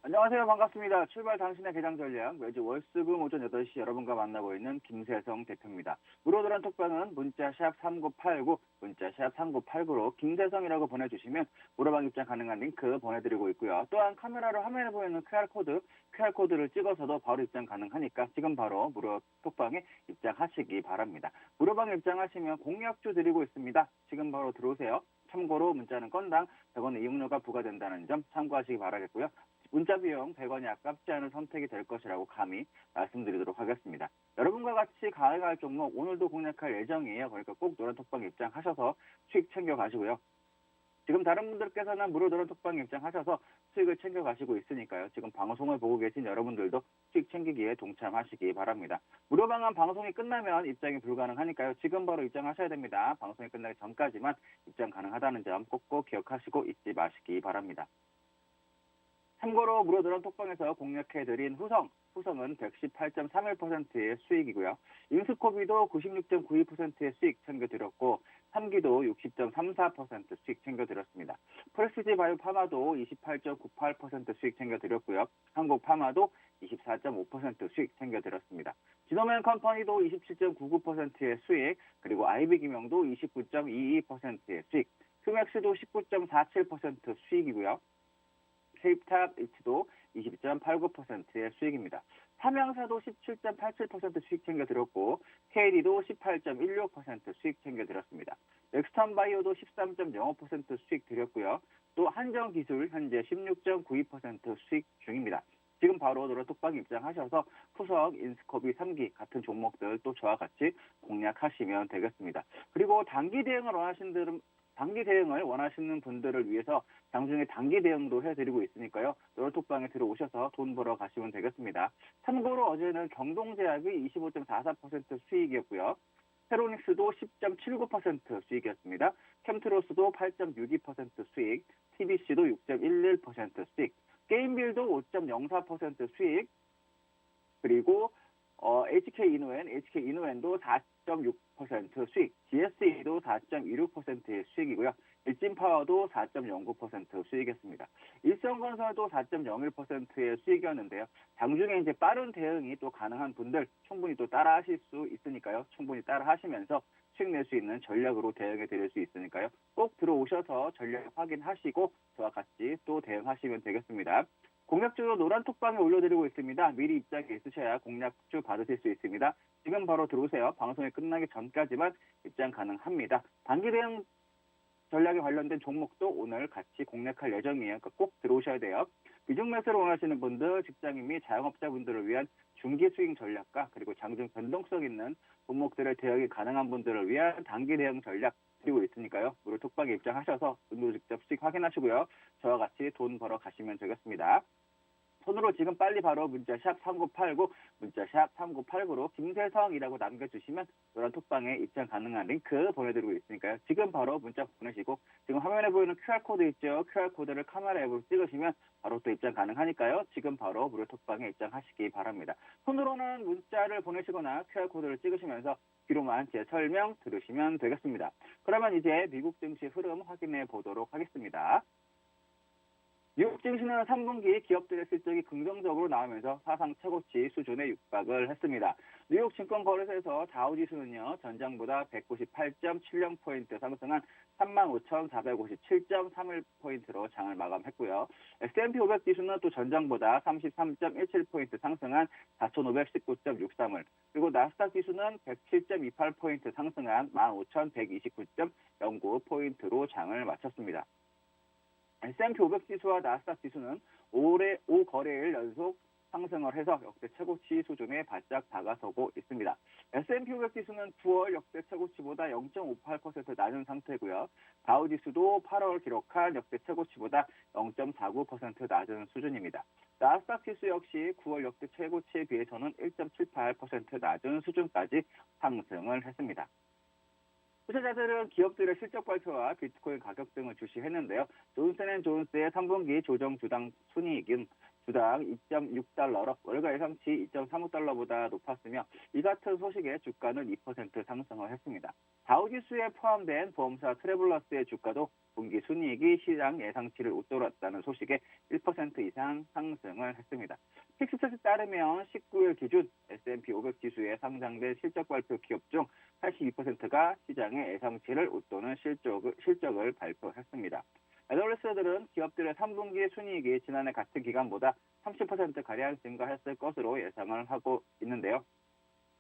안녕하세요. 반갑습니다. 출발 당신의 개장 전략. 매주 월수금 오전 8시 여러분과 만나고 있는 김세성 대표입니다. 물어들은 톡방은 문자 샵 3989, 문자 샵 3989로 김세성이라고 보내주시면 물어방 입장 가능한 링크 보내드리고 있고요. 또한 카메라로 화면에 보이는 QR코드를 찍어서도 바로 입장 가능하니까 지금 바로 무료 톡방에 입장하시기 바랍니다. 무료방 입장하시면 공약주 드리고 있습니다. 지금 바로 들어오세요. 참고로 문자는 건당 100원의 이용료가 부과된다는 점 참고하시기 바라겠고요. 문자 비용 100원이 아깝지 않은 선택이 될 것이라고 감히 말씀드리도록 하겠습니다. 여러분과 같이 가능할 종목 오늘도 공략할 예정이에요. 그러니까 꼭 노란톡방 입장하셔서 수익 챙겨가시고요. 지금 다른 분들께서는 무료 노란톡방 입장하셔서 수익을 챙겨가시고 있으니까요. 지금 방송을 보고 계신 여러분들도 수익 챙기기에 동참하시기 바랍니다. 무료 방안 방송이 끝나면 입장이 불가능하니까요. 지금 바로 입장하셔야 됩니다. 방송이 끝나기 전까지만 입장 가능하다는 점 꼭꼭 기억하시고 잊지 마시기 바랍니다. 참고로 무료 노란 톡방에서 공략해드린 후성은 118.31%의 수익이고요. 인스코비도 96.92%의 수익 챙겨드렸고 3기도 60.34% 수익 챙겨드렸습니다. 프레시지 바이오 파마도 28.98% 수익 챙겨드렸고요. 한국파마도 24.5% 수익 챙겨드렸습니다. 지노맨 컴퍼니도 27.99%의 수익, 그리고 아이비기명도 29.22%의 수익, 큐맥스도 19.47% 수익이고요. 케이프탑 H도 20.89%의 수익입니다. 삼양사도 17.87% 수익 챙겨드렸고 KD도 18.16% 수익 챙겨드렸습니다. 넥스턴바이오도 13.05% 수익 드렸고요. 또 한정기술 현재 16.92% 수익 중입니다. 지금 바로 노란톡방 입장하셔서 후석, 인스코비 3기 같은 종목들 또 저와 같이 공략하시면 되겠습니다. 그리고 단기 대응을 원하시는 분들을 위해서 장중에 단기 대응도 해드리고 있으니까요. 노란톡방에 들어오셔서 돈 벌어 가시면 되겠습니다. 참고로 어제는 경동제약이 25.44% 수익이었고요. 페로닉스도 10.79% 수익이었습니다. 캠트로스도 8.62% 수익, TBC도 6.11% 수익, 게임빌도 5.04% 수익, 그리고 HK이노엔도 4.6% 수익, GSE도 4.26%의 수익이고요. 일진파워도 4.09% 수익이었습니다. 일성건설도 4.01%의 수익이었는데요. 장중에 이제 빠른 대응이 또 가능한 분들 충분히 또 따라 하실 수 있으니까요. 충분히 따라 하시면서 수익 낼 수 있는 전략으로 대응해 드릴 수 있으니까요. 꼭 들어오셔서 전략 확인하시고 저와 같이 또 대응하시면 되겠습니다. 공략주로 노란톡방에 올려드리고 있습니다. 미리 입장에 있으셔야 공략주 받으실 수 있습니다. 지금 바로 들어오세요. 방송이 끝나기 전까지만 입장 가능합니다. 단기 대응 전략에 관련된 종목도 오늘 같이 공략할 예정이에요. 그러니까 꼭 들어오셔야 돼요. 비중 매수를 원하시는 분들, 직장인 및 자영업자분들을 위한 중기 수익 전략과 그리고 장중 변동성 있는 종목들의 대응이 가능한 분들을 위한 단기 대응 전략 드리고 있으니까요. 무료 톡방에 입장하셔서 눈으로 직접 수익 확인하시고요. 저와 같이 돈 벌어 가시면 되겠습니다. 손으로 지금 빨리 바로 문자 샵 3989, 문자 샵 3989로 김세성이라고 남겨주시면 노란 톡방에 입장 가능한 링크 보내드리고 있으니까요. 지금 바로 문자 보내시고 지금 화면에 보이는 QR코드 있죠. QR코드를 카메라 앱으로 찍으시면 바로 또 입장 가능하니까요. 지금 바로 무료 톡방에 입장하시기 바랍니다. 손으로는 문자를 보내시거나 QR코드를 찍으시면서 뒤로만 제 설명 들으시면 되겠습니다. 그러면 이제 미국 증시 흐름 확인해 보도록 하겠습니다. 미국 증시는 3분기 기업들의 실적이 긍정적으로 나오면서 사상 최고치 수준에 육박을 했습니다. 뉴욕 증권거래소에서 다우지수는요, 전장보다 198.70포인트 상승한 35,457.31포인트로 장을 마감했고요. S&P 500 지수는 또 전장보다 33.17포인트 상승한 4,519.63을, 그리고 나스닥 지수는 107.28포인트 상승한 15,129.09포인트로 장을 마쳤습니다. S&P 500 지수와 나스닥 지수는 올해 5거래일 연속 상승을 해서 역대 최고치 수준에 바짝 다가서고 있습니다. S&P 500 지수는 9월 역대 최고치보다 0.58% 낮은 상태고요. 다우 지수도 8월 기록한 역대 최고치보다 0.49% 낮은 수준입니다. 나스닥 지수 역시 9월 역대 최고치에 비해서는 1.78% 낮은 수준까지 상승을 했습니다. 투자자들은 기업들의 실적 발표와 비트코인 가격 등을 주시했는데요. 존슨앤존스의 3분기 조정 주당 순이익은 주당 2.6달러로 월가 예상치 2.35달러보다 높았으며 이 같은 소식에 주가는 2% 상승을 했습니다. 다우지수에 포함된 보험사 트래블러스의 주가도 분기 순이익이 시장 예상치를 웃돌았다는 소식에 1% 이상 상승을 했습니다. 픽스챗에 따르면 19일 기준 S&P 500 지수에 상장된 실적 발표 기업 중 82%가 시장의 예상치를 웃도는 실적을 발표했습니다. 애널리스트들은 기업들의 3분기 순이익이 지난해 같은 기간보다 30%가량 증가했을 것으로 예상을 하고 있는데요.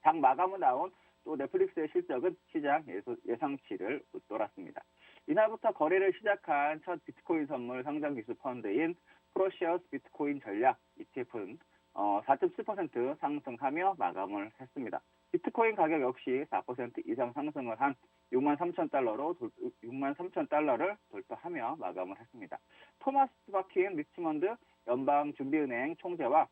장 마감후 나온 또 넷플릭스의 실적은 시장 예상치를 웃돌았습니다. 이날부터 거래를 시작한 첫 비트코인 선물 상장 기수 펀드인 프로시어스 비트코인 전략 ETF는 4.7% 상승하며 마감을 했습니다. 비트코인 가격 역시 4% 이상 상승을 한 63,000달러를 돌파하며 마감을 했습니다. 토마스 바킨 리치먼드 연방준비은행 총재와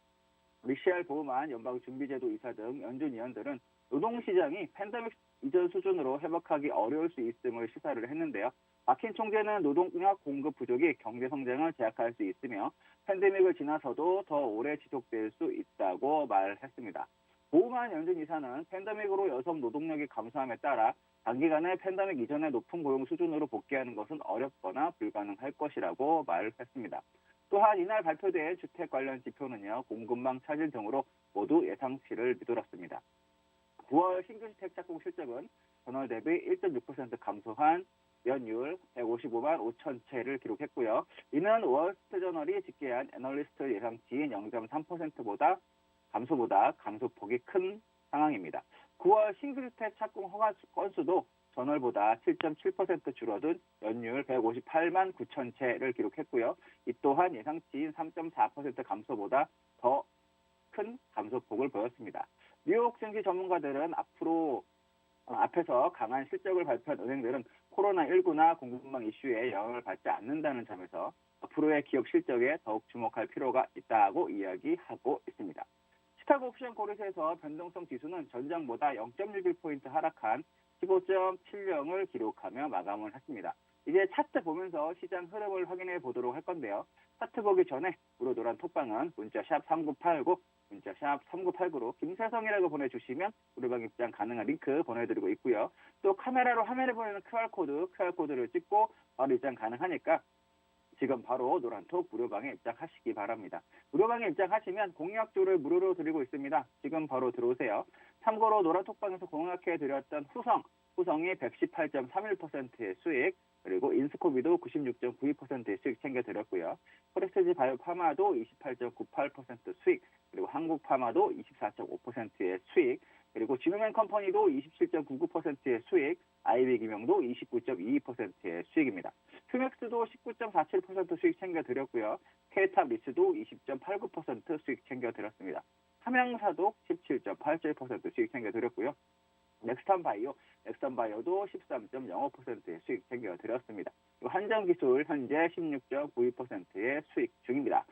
미셸 보우만 연방준비제도 이사 등 연준 위원들은 노동시장이 팬데믹 이전 수준으로 회복하기 어려울 수 있음을 시사를 했는데요. 바킨 총재는 노동력 공급 부족이 경제 성장을 제약할 수 있으며 팬데믹을 지나서도 더 오래 지속될 수 있다고 말했습니다. 보우만 연준 이사는 팬데믹으로 여성 노동력이 감소함에 따라 단기간에 팬데믹 이전의 높은 고용 수준으로 복귀하는 것은 어렵거나 불가능할 것이라고 말했습니다. 또한 이날 발표된 주택 관련 지표는요, 공급망 차질 등으로 모두 예상치를 밑돌았습니다. 9월 신규 주택 착공 실적은 전월 대비 1.6% 감소한 연율 155만 5천 채를 기록했고요. 이는 월스트리트저널이 집계한 애널리스트 예상치인 0.3%보다 감소폭이 큰 상황입니다. 9월 신규 주택 착공 허가 건수도 전월보다 7.7% 줄어든 연율 158만 9천 채를 기록했고요. 이 또한 예상치인 3.4% 감소보다 더 큰 감소폭을 보였습니다. 뉴욕 증시 전문가들은 앞에서 강한 실적을 발표한 은행들은 코로나19나 공급망 이슈에 영향을 받지 않는다는 점에서 앞으로의 기업 실적에 더욱 주목할 필요가 있다고 이야기하고 있습니다. 시카고 옵션 코리스에서 변동성 지수는 전장보다 0.61포인트 하락한 15.70을 기록하며 마감을 했습니다. 이제 차트 보면서 시장 흐름을 확인해 보도록 할 건데요. 차트 보기 전에 무료도란 톡방은 문자 샵 3989, 문자 샵 3989로 김세성이라고 보내주시면 무료방 입장 가능한 링크 보내드리고 있고요. 또 카메라로 화면에 보이는 QR코드를 찍고 바로 입장 가능하니까 지금 바로 노란톡 무료방에 입장하시기 바랍니다. 무료방에 입장하시면 공약주를 무료로 드리고 있습니다. 지금 바로 들어오세요. 참고로 노란톡방에서 공약해드렸던 후성이 118.31%의 수익, 그리고 인스코비도 96.92%의 수익 챙겨드렸고요. 포렉스지 바이오파마도 28.98% 수익, 그리고 한국파마도 24.5%의 수익, 그리고 진흥앤컴퍼니도 27.99%의 수익, 아이비기명도 29.22%의 수익입니다. 휴맥스도 19.47% 수익 챙겨드렸고요. K탑 리츠도 20.89% 수익 챙겨드렸습니다. 함양사도 17.87% 수익 챙겨드렸고요. 넥스턴바이오도 13.05%의 수익 챙겨드렸습니다. 한정기술 현재 16.92%의 수익 중입니다.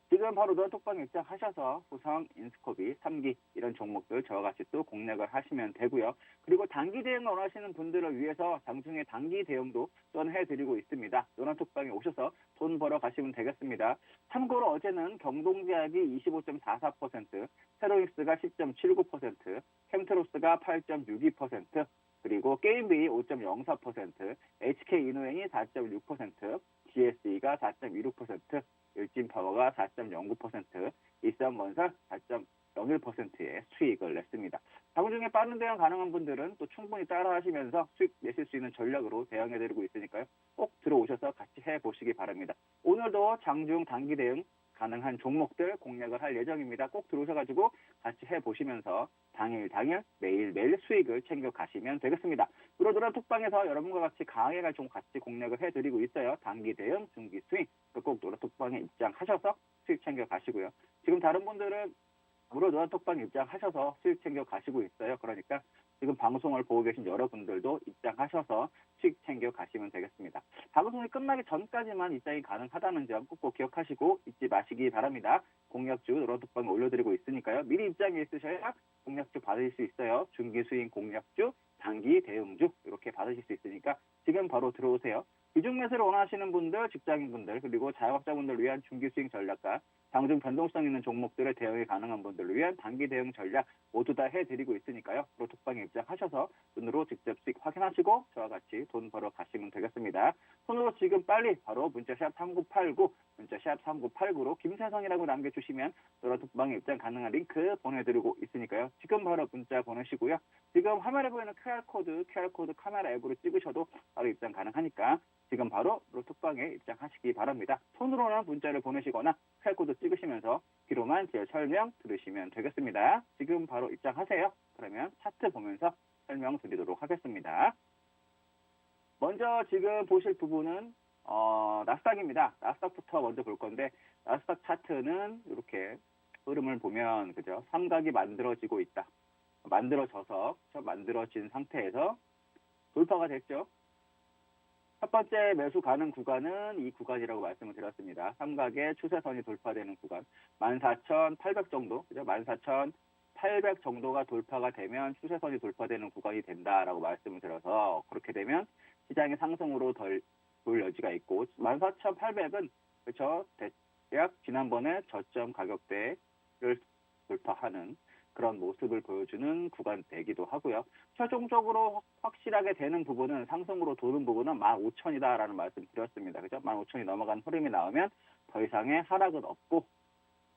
지금 바로 노란톡방 입장하셔서 후성, 인스코비, 3기 이런 종목들 저와 같이 또 공략을 하시면 되고요. 그리고 단기 대응 원하시는 분들을 위해서 장중에 단기 대응도 또해드리고 있습니다. 노란톡방에 오셔서 돈 벌어 가시면 되겠습니다. 참고로 어제는 경동제약이 25.44%, 세로닉스가 10.79%, 캠트로스가 8.62%, 그리고 게임비 5.04%, HK인후행이 4.6%, GSE가 4.26%, 일진파워가 4.09%, 일산건설 4.01%의 수익을 냈습니다. 장중에 빠른 대응 가능한 분들은 또 충분히 따라하시면서 수익 내실 수 있는 전략으로 대응해드리고 있으니까요. 꼭 들어오셔서 같이 해보시기 바랍니다. 오늘도 장중 단기 대응 가능한 종목들 공략을 할 예정입니다. 꼭 들어오셔가지고 같이 해보시면서 당일 매일매일 수익을 챙겨가시면 되겠습니다. 노란 톡방에서 여러분과 같이 강하게 갈 종목 같이 공략을 해드리고 있어요. 단기 대응, 중기 수익, 꼭 노란 톡방에 입장하셔서 수익 챙겨가시고요. 지금 다른 분들은 노란 톡방에 입장하셔서 수익 챙겨가시고 있어요. 그러니까 지금 방송을 보고 계신 여러분들도 입장하셔서 수익 챙겨가시면 되겠습니다. 방송이 끝나기 전까지만 입장이 가능하다는 점 꼭 기억하시고 잊지 마시기 바랍니다. 공략주 노란톡방에 올려드리고 있으니까요. 미리 입장에 있으셔야 공략주 받으실 수 있어요. 중기 수익 공략주, 단기 대응주 이렇게 받으실 수 있으니까 지금 바로 들어오세요. 비중 매수를 원하시는 분들, 직장인분들, 그리고 자영업자분들을 위한 중기 수익 전략과 장중 변동성 있는 종목들의 대응이 가능한 분들을 위한 단기 대응 전략 모두 다 해드리고 있으니까요. 프로톡방에 입장하셔서 눈으로 직접 수익 확인하시고 저와 같이 돈 벌어 가시면 되겠습니다. 손으로 지금 빨리 바로 문자샵 3989, 문자샵 3989로 김세성이라고 남겨주시면 프로톡방에 입장 가능한 링크 보내드리고 있으니까요. 지금 바로 문자 보내시고요. 지금 화면에 보이는 QR코드 카메라 앱으로 찍으셔도 바로 입장 가능하니까 지금 바로 톡방에 입장하시기 바랍니다. 손으로는 문자를 보내시거나 QR코드 찍으시면서 귀로만 제 설명 들으시면 되겠습니다. 지금 바로 입장하세요. 그러면 차트 보면서 설명드리도록 하겠습니다. 먼저 지금 보실 부분은 나스닥입니다. 나스닥부터 먼저 볼 건데 나스닥 차트는 이렇게 흐름을 보면 그죠? 삼각이 만들어지고 있다. 만들어진 상태에서 돌파가 됐죠. 첫 번째 매수 가능 구간은 이 구간이라고 말씀을 드렸습니다. 삼각의 추세선이 돌파되는 구간 14,800 정도, 그죠? 14,800 정도가 돌파가 되면 추세선이 돌파되는 구간이 된다라고 말씀을 드려서 그렇게 되면 시장의 상승으로 돌 여지가 있고 14,800은 그렇죠? 대략 지난번에 저점 가격대를 돌파하는 그런 모습을 보여주는 구간대이기도 하고요. 최종적으로 확실하게 되는 부분은 상승으로 도는 부분은 15,000이다라는 말씀 드렸습니다. 그죠? 15,000이 넘어간 흐름이 나오면 더 이상의 하락은 없고,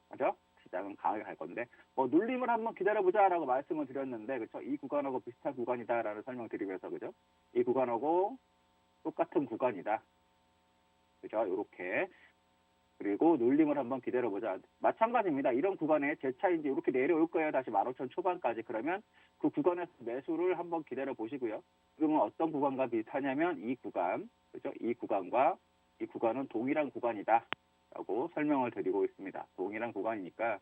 그죠? 시장은 강하게 갈 건데, 눌림을 한번 기다려보자라고 말씀을 드렸는데, 그죠? 이 구간하고 비슷한 구간이다라는 설명 드리면서, 그죠? 이 구간하고 똑같은 구간이다. 그죠? 이렇게. 그리고 눌림을 한번 기다려보자. 마찬가지입니다. 이런 구간에 재차 이제 이렇게 내려올 거예요. 다시 15,000 초반까지. 그러면 그 구간에서 매수를 한번 기다려보시고요. 그러면 어떤 구간과 비슷하냐면 이 구간, 그죠? 이 구간은 동일한 구간이다. 라고 설명을 드리고 있습니다. 동일한 구간이니까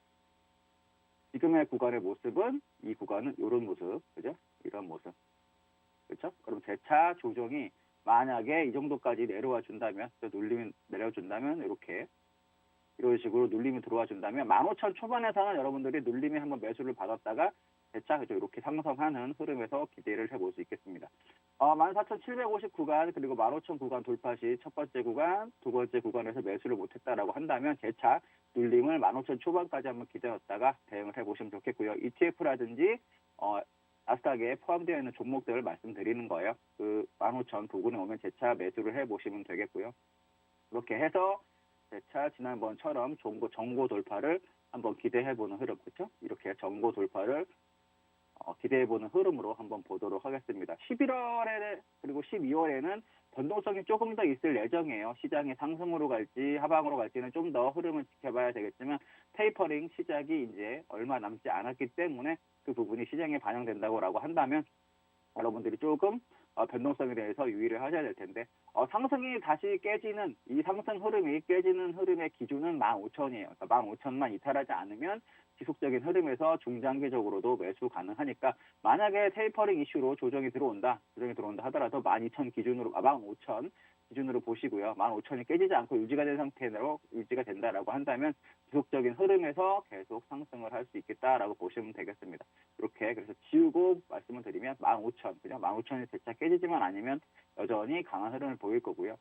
지금의 구간의 모습은 이 구간은 이런 모습, 그죠? 이런 모습. 그렇죠? 그럼 재차 조정이 만약에 이 정도까지 내려와 준다면, 눌림이 내려준다면 이런 식으로 눌림이 들어와 준다면 15,000 초반에서는 여러분들이 눌림이 한번 매수를 받았다가 재차 그죠? 이렇게 상승하는 흐름에서 기대를 해볼 수 있겠습니다. 14,750 구간 그리고 15,000 구간 돌파 시 첫 번째 구간, 두 번째 구간에서 매수를 못했다라고 한다면 재차 눌림을 15,000 초반까지 한번 기다렸다가 대응을 해보시면 좋겠고요. ETF라든지 나스닥에 포함되어 있는 종목들을 말씀드리는 거예요. 그 15,000 부근에 오면 재차 매수를 해보시면 되겠고요. 그렇게 해서 재차 지난번처럼 정고 돌파를 한번 기대해보는 흐름, 그렇죠? 이렇게 정고 돌파를 기대해보는 흐름으로 한번 보도록 하겠습니다. 11월에 그리고 12월에는 변동성이 조금 더 있을 예정이에요. 시장이 상승으로 갈지 하방으로 갈지는 좀 더 흐름을 지켜봐야 되겠지만 테이퍼링 시작이 이제 얼마 남지 않았기 때문에 그 부분이 시장에 반영된다고 한다면 여러분들이 조금 변동성에 대해서 유의를 하셔야 될 텐데 상승이 다시 깨지는 이 상승 흐름이 깨지는 흐름의 기준은 15,000이에요. 그러니까 15,000만 이탈하지 않으면 지속적인 흐름에서 중장기적으로도 매수 가능하니까 만약에 테이퍼링 이슈로 조정이 들어온다 하더라도 12,000 기준으로 15,000 기준으로 보시고요. 15,000이 깨지지 않고 유지가 된 상태로 유지가 된다라고 한다면 지속적인 흐름에서 계속 상승을 할 수 있겠다라고 보시면 되겠습니다. 이렇게 그래서 지우고 말씀을 드리면 15,000 그냥 15,000이 재차 깨지지만 아니면 여전히 강한 흐름을 보일 거고요.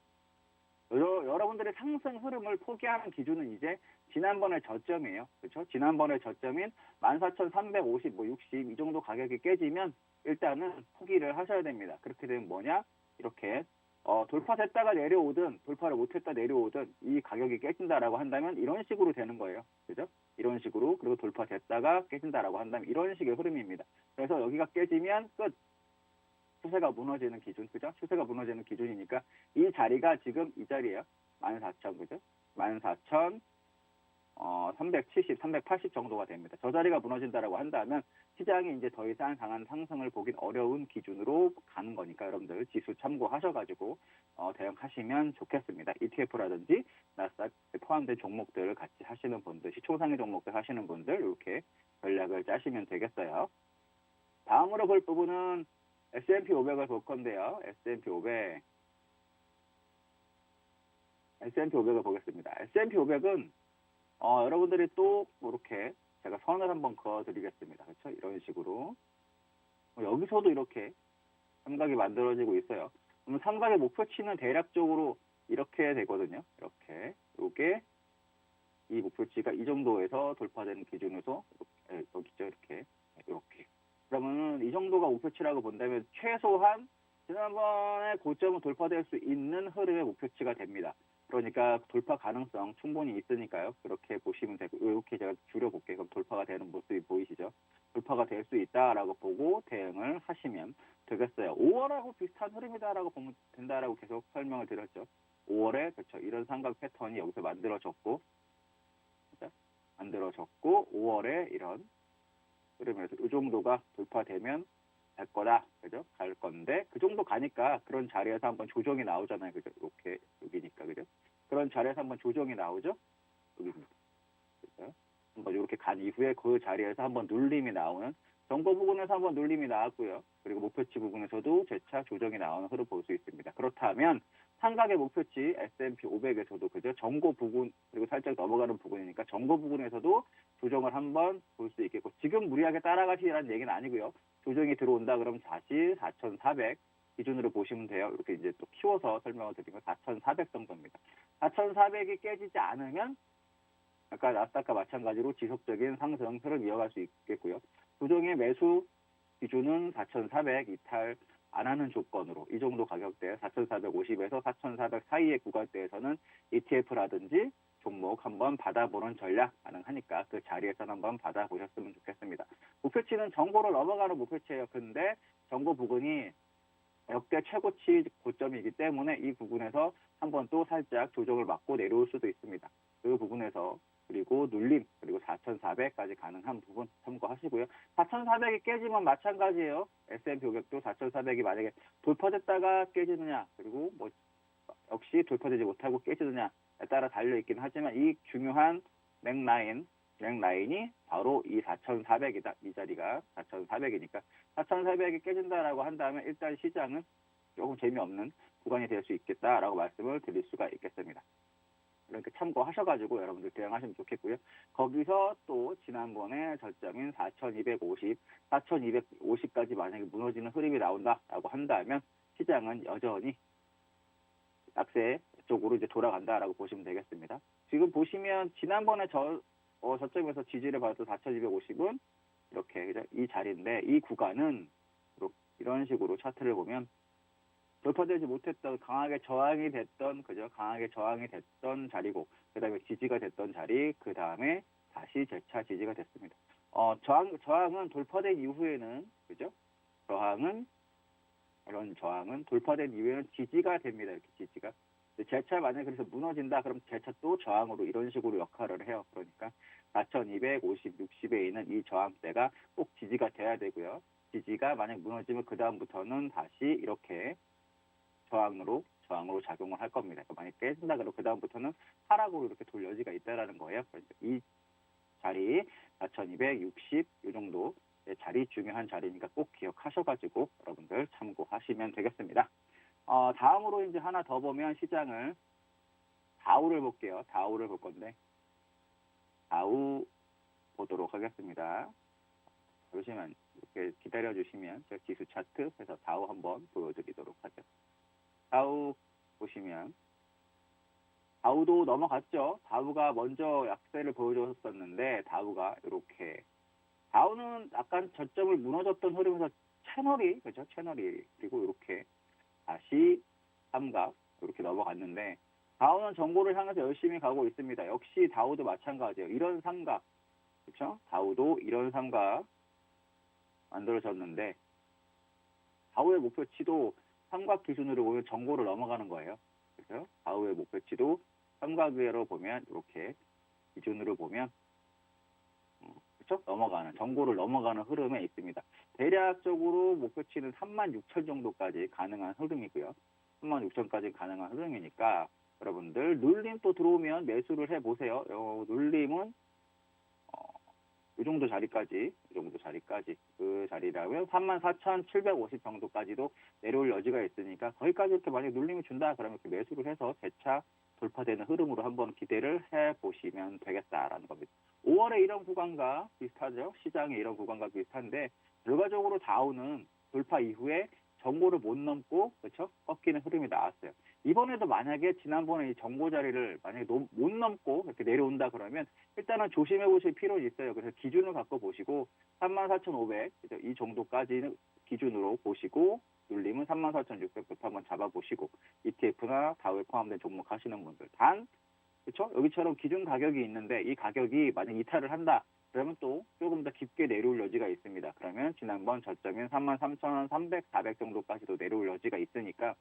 여러분들의 상승 흐름을 포기하는 기준은 이제 지난번의 저점이에요. 그렇죠? 지난번의 저점인 14,350, 60 이 정도 가격이 깨지면 일단은 포기를 하셔야 됩니다. 그렇게 되면 뭐냐? 이렇게 돌파됐다가 내려오든 돌파를 못했다 내려오든 이 가격이 깨진다라고 한다면 이런 식으로 되는 거예요. 그죠? 이런 식으로 그리고 돌파됐다가 깨진다라고 한다면 이런 식의 흐름입니다. 그래서 여기가 깨지면 끝. 추세가 무너지는 기준, 그죠? 추세가 무너지는 기준이니까 이 자리가 지금 이 자리예요. 14,000, 그죠? 14,000, 370, 380 정도가 됩니다. 저 자리가 무너진다라고 한다면 시장이 이제 더 이상 강한 상승을 보긴 어려운 기준으로 가는 거니까 여러분들 지수 참고하셔가지고 대응하시면 좋겠습니다. ETF라든지 나스닥 포함된 종목들 같이 하시는 분들, 시초상위 종목들 하시는 분들 이렇게 전략을 짜시면 되겠어요. 다음으로 볼 부분은 S&P 500을 볼 건데요. S&P 500을 보겠습니다. S&P 500은 여러분들이 또 이렇게 제가 선을 한번 그어드리겠습니다. 그렇죠? 이런 식으로 여기서도 이렇게 삼각이 만들어지고 있어요. 그럼 삼각의 목표치는 대략적으로 이렇게 되거든요. 이렇게. 요게 이 목표치가 이 정도에서 돌파되는 기준에서 여기죠. 이렇게. 이렇게. 그러면은 이 정도가 목표치라고 본다면 최소한 지난번에 고점을 돌파될 수 있는 흐름의 목표치가 됩니다. 그러니까 돌파 가능성 충분히 있으니까요. 그렇게 보시면 되고, 이렇게 제가 줄여볼게요. 그럼 돌파가 되는 모습이 보이시죠? 돌파가 될 수 있다라고 보고 대응을 하시면 되겠어요. 5월하고 비슷한 흐름이다라고 보면 된다라고 계속 설명을 드렸죠. 5월에 그렇죠. 이런 삼각 패턴이 여기서 만들어졌고, 그렇죠? 만들어졌고 5월에 이런 흐름에서 이 정도가 돌파되면 갈 거다. 그죠? 갈 건데, 그 정도 가니까 그런 자리에서 한번 조정이 나오잖아요. 그죠? 이렇게, 여기니까. 그죠? 그런 자리에서 한번 조정이 나오죠? 여기입니다. 그죠? 한번 이렇게 간 이후에 그 자리에서 한번 눌림이 나오는, 정보 부분에서 한번 눌림이 나왔고요. 그리고 목표치 부분에서도 재차 조정이 나오는 흐름 볼 수 있습니다. 그렇다면, 삼각의 목표치 S&P 500에서도 그죠? 정고 부분, 그리고 살짝 넘어가는 부분이니까 정고 부분에서도 조정을 한번 볼 수 있겠고, 지금 무리하게 따라가시라는 얘기는 아니고요. 조정이 들어온다 그러면 다시 4,400 기준으로 보시면 돼요. 이렇게 이제 또 키워서 설명을 드리면 4,400 정도입니다. 4,400이 깨지지 않으면 아까 나스닥과 마찬가지로 지속적인 상승 흐름 이어갈 수 있겠고요. 조정의 매수 기준은 4,400 이탈 안 하는 조건으로 이 정도 가격대 4,450에서 4,400 사이의 구간대에서는 ETF라든지 종목 한번 받아보는 전략 가능하니까 그 자리에서는 한번 받아보셨으면 좋겠습니다. 목표치는 정고를 넘어가는 목표치예요. 근데 정고 부근이 역대 최고치 고점이기 때문에 이 부분에서 한번 또 살짝 조정을 맞고 내려올 수도 있습니다. 그 부분에서 그리고 눌림 그리고 4,400까지 가능한 부분 참고하시고요. 4,400이 깨지면 마찬가지예요. S&P 500도 4,400이 만약에 돌파됐다가 깨지느냐 그리고 뭐 역시 돌파되지 못하고 깨지느냐에 따라 달려있긴 하지만 이 중요한 맥라인이 바로 이 4,400이다. 이 자리가 4,400이니까 4,400이 깨진다라고 한다면 일단 시장은 조금 재미없는 구간이 될 수 있겠다라고 말씀을 드릴 수가 있겠습니다. 그러니까 참고하셔가지고 여러분들 대응하시면 좋겠고요. 거기서 또 지난번에 저점인 4,250, 4,250까지 만약에 무너지는 흐름이 나온다라고 한다면 시장은 여전히 약세 쪽으로 이제 돌아간다라고 보시면 되겠습니다. 지금 보시면 지난번에 저점에서 지지를 받았던 4,250은 이렇게 그죠? 이 자리인데 이 구간은 이런 식으로 차트를 보면 돌파되지 못했던 강하게 저항이 됐던 그죠? 강하게 저항이 됐던 자리고 그다음에 지지가 됐던 자리 그다음에 다시 재차 지지가 됐습니다. 저항은 돌파된 이후에는 그죠? 이런 저항은 돌파된 이후에는 지지가 됩니다. 이렇게 지지가. 재차 만약에 그래서 무너진다 그럼 재차 또 저항으로 이런 식으로 역할을 해요. 그러니까 4,250, 60에 있는 이 저항대가 꼭 지지가 돼야 되고요. 지지가 만약 무너지면 그 다음부터는 다시 이렇게 저항으로 작용을 할 겁니다. 그러니까 만약 깨진다 그러면 그 다음부터는 하락으로 이렇게 돌 여지가 있다라는 거예요. 그러니까 이 자리 4,260 이 정도 자리 중요한 자리니까 꼭 기억하셔가지고 여러분들 참고하시면 되겠습니다. 다음으로 이제 하나 더 보면 시장을 다우를 볼게요. 다우를 볼 건데 다우 보도록 하겠습니다. 잠시만 이렇게 기다려 주시면 제가 지수 차트 해서 다우 한번 보여드리도록 하죠. 다우 보시면 다우도 넘어갔죠. 다우가 먼저 약세를 보여줬었는데 다우가 이렇게 다우는 약간 저점을 무너졌던 흐름에서 채널이 그리고 이렇게 다시 삼각 이렇게 넘어갔는데 다우는 정고를 향해서 열심히 가고 있습니다. 역시 다우도 마찬가지예요. 이런 삼각 그렇죠? 다우도 이런 삼각 만들어졌는데 다우의 목표치도 삼각 기준으로 보면 정고를 넘어가는 거예요. 그래서 다우의 목표치도 삼각으로 보면 이렇게 기준으로 보면 그렇죠? 정고를 넘어가는 흐름에 있습니다. 대략적으로 목표치는 36,000 정도까지 가능한 흐름이고요. 36,000까지 가능한 흐름이니까 여러분들 눌림 또 들어오면 매수를 해보세요. 눌림은 이 정도 자리까지 그 자리라면 34,750 정도까지도 내려올 여지가 있으니까 거기까지 이렇게 만약 눌림이 준다 그러면 이렇게 매수를 해서 재차 돌파되는 흐름으로 한번 기대를 해보시면 되겠다라는 겁니다. 5월에 이런 구간과 비슷하죠. 시장의 이런 구간과 비슷한데 결과적으로 다우는 돌파 이후에 정고를 못 넘고 그렇죠? 꺾이는 흐름이 나왔어요. 이번에도 만약에 지난번에 이 정고 자리를 만약에 못 넘고 이렇게 내려온다 그러면 일단은 조심해 보실 필요는 있어요. 그래서 기준을 갖고 보시고 34,500 이 정도까지 기준으로 보시고 눌림은 34,600부터 한번 잡아보시고 ETF나 다우에 포함된 종목 하시는 분들 단 그렇죠? 여기처럼 기준 가격이 있는데 이 가격이 만약 이탈을 한다. 그러면 또 조금 더 깊게 내려올 여지가 있습니다. 그러면 지난번 저점인 33,300, 400 정도까지도 내려올 여지가 있으니까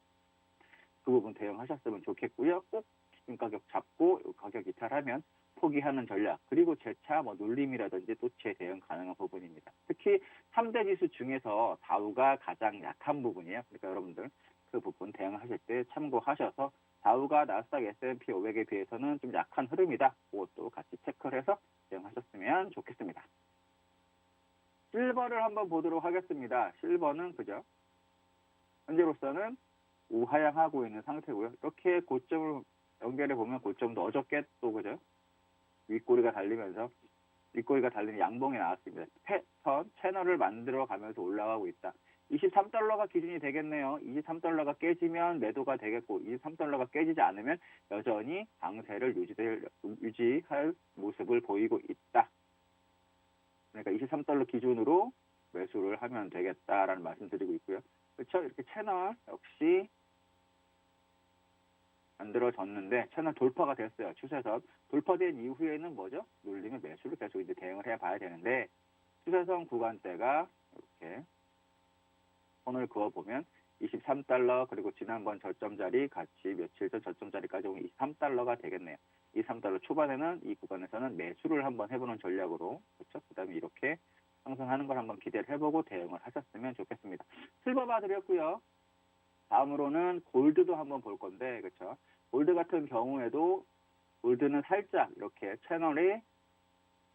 그 부분 대응하셨으면 좋겠고요. 꼭 기준 가격 잡고 가격 이탈하면 포기하는 전략 그리고 재차 눌림이라든지 또 재대응 가능한 부분입니다. 특히 3대 지수 중에서 다우가 가장 약한 부분이에요. 그러니까 여러분들 그 부분 대응하실 때 참고하셔서 다우가 나스닥 S&P 500에 비해서는 좀 약한 흐름이다. 그것도 같이 체크를 해서 대응하셨으면 좋겠습니다. 실버를 한번 보도록 하겠습니다. 실버는 그죠? 현재로서는 우하향하고 있는 상태고요. 이렇게 고점을 연결해 보면 고점도 어저께 또 그죠? 윗꼬리가 달리면서 윗꼬리가 달리는 양봉이 나왔습니다. 패턴 채널을 만들어 가면서 올라가고 있다. 23달러가 기준이 되겠네요. 23달러가 깨지면 매도가 되겠고 23달러가 깨지지 않으면 여전히 강세를 유지할 모습을 보이고 있다. 그러니까 23달러 기준으로 매수를 하면 되겠다라는 말씀 드리고 있고요. 그렇죠? 이렇게 채널 역시 만들어졌는데 채널 돌파가 됐어요. 추세선 돌파된 이후에는 뭐죠? 눌림의 매수를 계속 이제 대응을 해봐야 되는데 추세선 구간대가 이렇게 선을 그어보면 23달러 그리고 지난번 저점 자리 같이 며칠 전 저점 자리까지 오면 23달러가 되겠네요. 23달러 초반에는 이 구간에서는 매수를 한번 해보는 전략으로 그렇죠? 그다음에 이렇게 상승하는 걸 한번 기대를 해보고 대응을 하셨으면 좋겠습니다. 실버 봐드렸고요. 다음으로는 골드도 한번 볼 건데 그렇죠? 골드 같은 경우에도 골드는 살짝 이렇게 채널이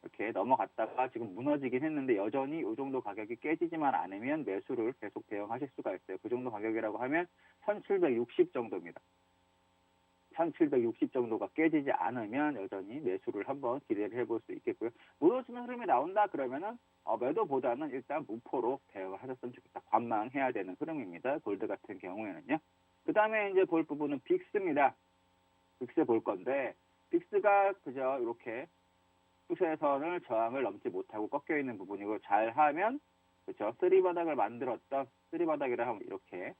이렇게 넘어갔다가 지금 무너지긴 했는데 여전히 이 정도 가격이 깨지지만 않으면 매수를 계속 대응하실 수가 있어요. 그 정도 가격이라고 하면 1760 정도입니다. 1760 정도가 깨지지 않으면 여전히 매수를 한번 기대를 해볼 수 있겠고요. 무너지는 흐름이 나온다 그러면은 매도보다는 일단 무포로 대응을 하셨으면 좋겠다. 관망해야 되는 흐름입니다. 골드 같은 경우에는요. 그 다음에 이제 볼 부분은 빅스입니다. 빅스 볼 건데 빅스가 그저 이렇게 추세선을 저항을 넘지 못하고 꺾여 있는 부분이고 잘하면 그렇죠. 쓰리바닥을 만들었던 쓰리바닥이라 하면 이렇게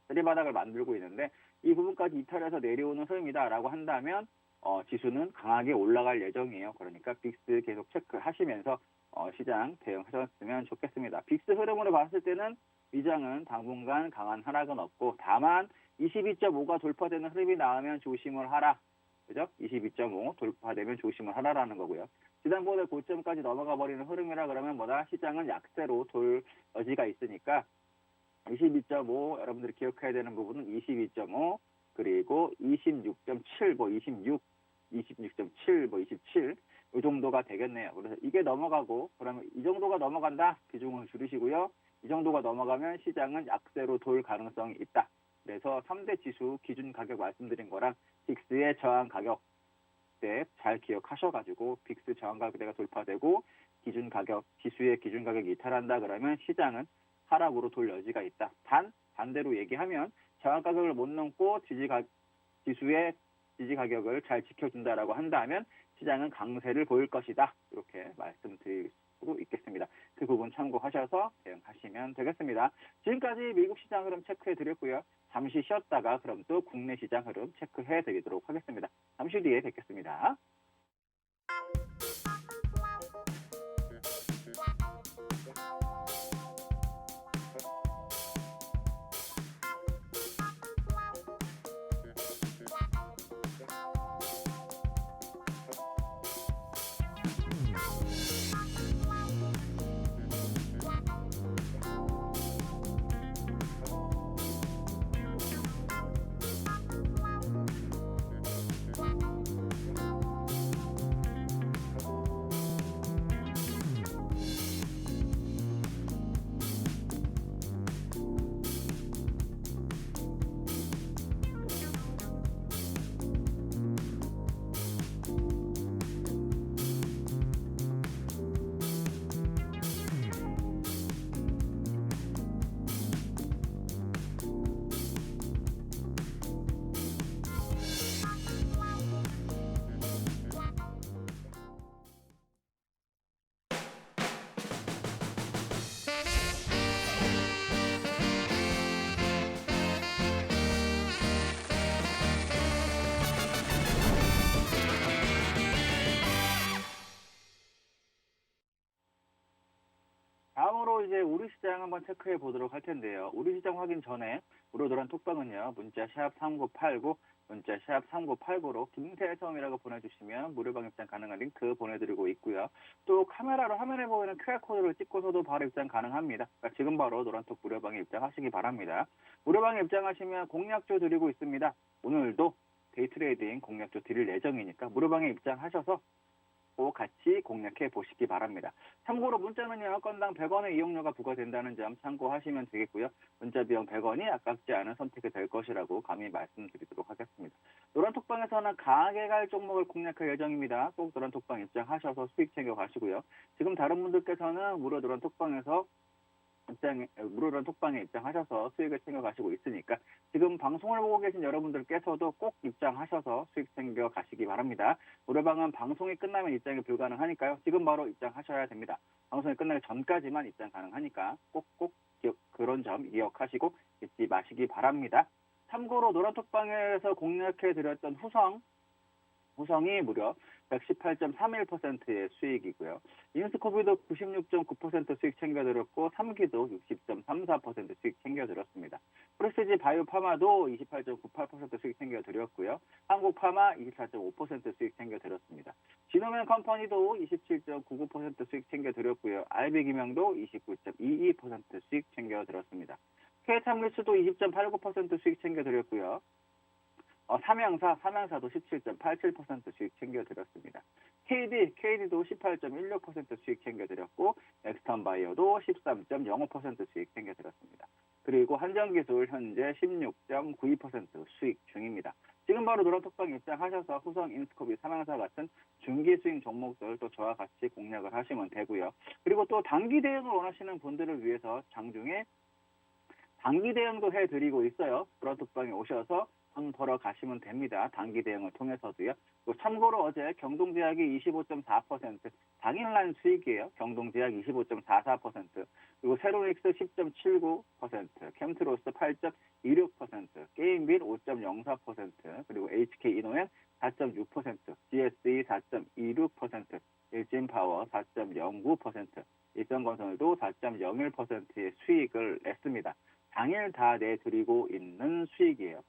쓰리바닥을 만들고 있는데 이 부분까지 이탈해서 내려오는 흐름이다라고 한다면 지수는 강하게 올라갈 예정이에요. 그러니까 빅스 계속 체크하시면서 시장 대응하셨으면 좋겠습니다. 빅스 흐름으로 봤을 때는 위장은 당분간 강한 하락은 없고 다만 22.5가 돌파되는 흐름이 나오면 조심을 하라. 그죠? 22.5 돌파되면 조심을 하라라는 거고요. 지난번에 고점까지 넘어가 버리는 흐름이라 그러면 뭐다? 시장은 약세로 돌 여지가 있으니까 22.5 여러분들이 기억해야 되는 부분은 22.5 그리고 26.7 26, 26.7 27 이 정도가 되겠네요. 그래서 이게 넘어가고 그러면 이 정도가 넘어간다. 비중을 줄이시고요. 이 정도가 넘어가면 시장은 약세로 돌 가능성이 있다. 그래서 3대 지수 기준 가격 말씀드린 거랑 빅스의 저항 가격 때 잘 기억하셔가지고 빅스 저항 가격대가 돌파되고 기준 가격 지수의 기준 가격이 이탈한다 그러면 시장은 하락으로 돌 여지가 있다. 단 반대로 얘기하면 저항 가격을 못 넘고 지수의 지지 가격을 잘 지켜준다라고 한다면 시장은 강세를 보일 것이다. 이렇게 말씀드릴 수 있겠습니다. 그 부분 참고하셔서 대응하시면 되겠습니다. 지금까지 미국 시장 흐름 체크해 드렸고요. 잠시 쉬었다가 그럼 또 국내 시장 흐름 체크해 드리도록 하겠습니다. 잠시 뒤에 뵙겠습니다. 참고로 이제 우리 시장 한번 체크해 보도록 할 텐데요. 우리 시장 확인 전에 무료도란 톡방은요. 문자 샵 3989, 문자 샵 3989로 김세성이라고 보내주시면 무료방 입장 가능한 링크 보내드리고 있고요. 또 카메라로 화면에 보이는 QR코드를 찍고서도 바로 입장 가능합니다. 그러니까 지금 바로 노란톡 무료방에 입장하시기 바랍니다. 무료방에 입장하시면 공략조 드리고 있습니다. 오늘도 데이트레이딩 공략조 드릴 예정이니까 무료방에 입장하셔서 같이 공략해 보시기 바랍니다. 참고로 문자는요, 건당 100원의 이용료가 부과된다는 점 참고하시면 되겠고요. 문자 비용 100원이 아깝지 않은 선택이 될 것이라고 감히 말씀드리도록 하겠습니다. 노란톡방에서는 강하게 갈 종목을 공략할 예정입니다. 꼭 노란톡방 입장하셔서 수익 챙겨 가시고요. 지금 다른 분들께서는 무료 노란톡방에서 무료로 톡방에 입장하셔서 수익을 챙겨가시고 있으니까 지금 방송을 보고 계신 여러분들께서도 꼭 입장하셔서 수익 챙겨 가시기 바랍니다. 무료방은 방송이 끝나면 입장이 불가능하니까요. 지금 바로 입장하셔야 됩니다. 방송이 끝나기 전까지만 입장 가능하니까 꼭꼭 그런 점 기억하시고 잊지 마시기 바랍니다. 참고로 노란톡방에서 공략해드렸던 후성이 무려 118.31%의 수익이고요. 인스코비도 96.9% 수익 챙겨드렸고 3기도 60.34% 수익 챙겨드렸습니다. 프레스티지 바이오파마도 28.98% 수익 챙겨드렸고요. 한국파마 24.5% 수익 챙겨드렸습니다. 지노맨 컴퍼니도 27.99% 수익 챙겨드렸고요. 알비기명도 29.22% 수익 챙겨드렸습니다. K참리스도 20.89% 수익 챙겨드렸고요. 삼양사도 17.87% 수익 챙겨드렸습니다. KD도 18.16% 수익 챙겨드렸고, 엑스턴바이오도 13.05% 수익 챙겨드렸습니다. 그리고 한정기술 현재 16.92% 수익 중입니다. 지금 바로 노란톡방 입장하셔서 후성, 인스코비, 삼양사 같은 중기 수익 종목들 또 저와 같이 공략을 하시면 되고요. 그리고 또 단기 대응을 원하시는 분들을 위해서 장중에 단기 대응도 해드리고 있어요. 노란톡방에 오셔서 돈 벌어 가시면 됩니다. 단기 대응을 통해서도요. 또 참고로 어제 경동제약이 25.4%, 당일날 수익이에요. 경동제약 25.44%, 그리고 세로닉스 10.79%, 캠트로스 8.26%, 게임빌 5.04%, 그리고 HK이노엔 4.6%, GSE 4.26%, 일진파워 4.09%, 일전건설도 4.01%의 수익을 냈습니다. 당일 다 내드리고 있는 수익이에요.